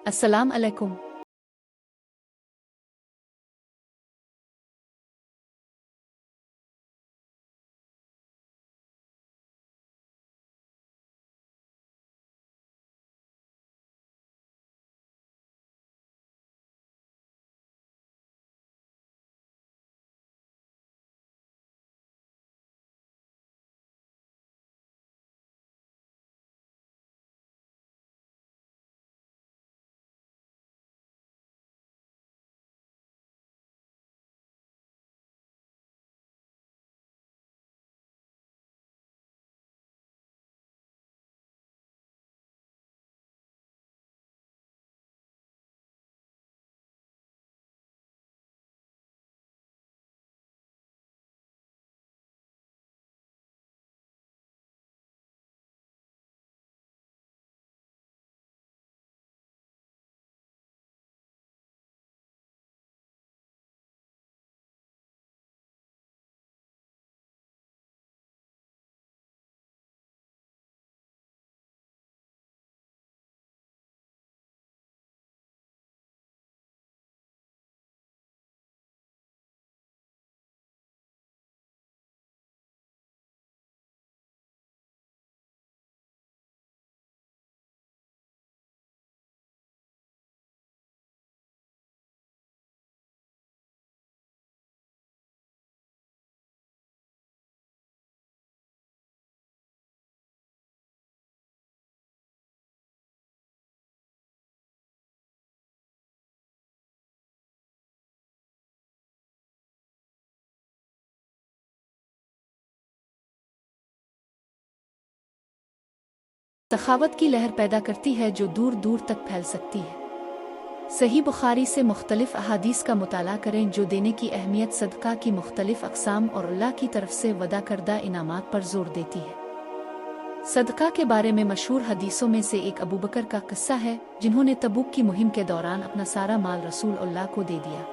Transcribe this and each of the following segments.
अस्सलाम अलैकुम। सखावत की लहर पैदा करती है जो दूर दूर तक फैल सकती है। सही बुखारी से मुख्तलिफ अहादीस का मुताला करें जो देने की अहमियत, सदका की मुख्तलिफ अक़साम और अल्लाह की तरफ से वदा करदा इनामात पर जोर देती है। सदका के बारे में मशहूर हदीसों में से एक अबू बकर का किस्सा है, जिन्होंने तबूक की मुहिम के दौरान अपना सारा माल रसूल अल्लाह को दे दिया।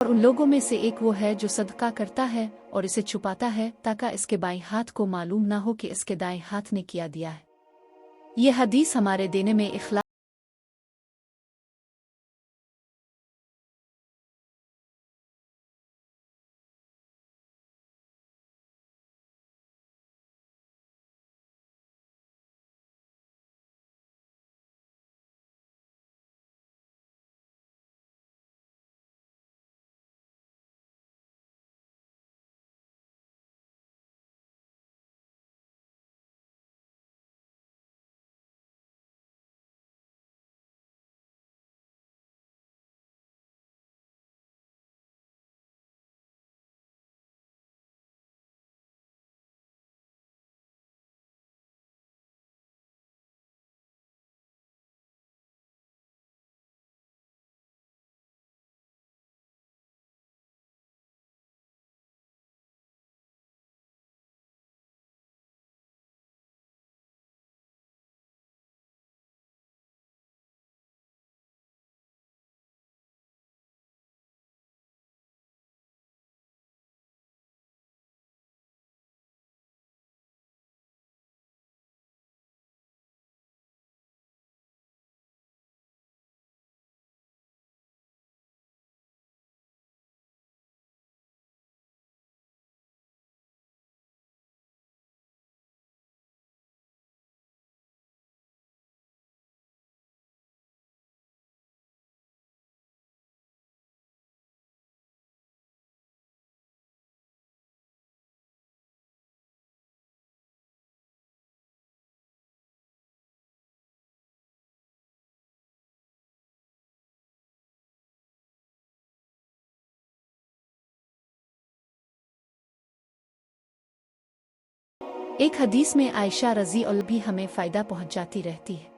और उन लोगों में से एक वो है जो सदका करता है और इसे छुपाता है ताकि इसके बाएं हाथ को मालूम ना हो कि इसके दाएं हाथ ने किया दिया है। ये हदीस हमारे देने में इखलास एक हदीस में आयशा रज़ी अल्लाह भी हमें फ़ायदा पहुंचाती रहती है।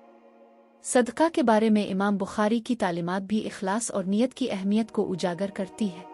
सदका के बारे में इमाम बुखारी की तालीमात भी इखलास और नियत की अहमियत को उजागर करती है।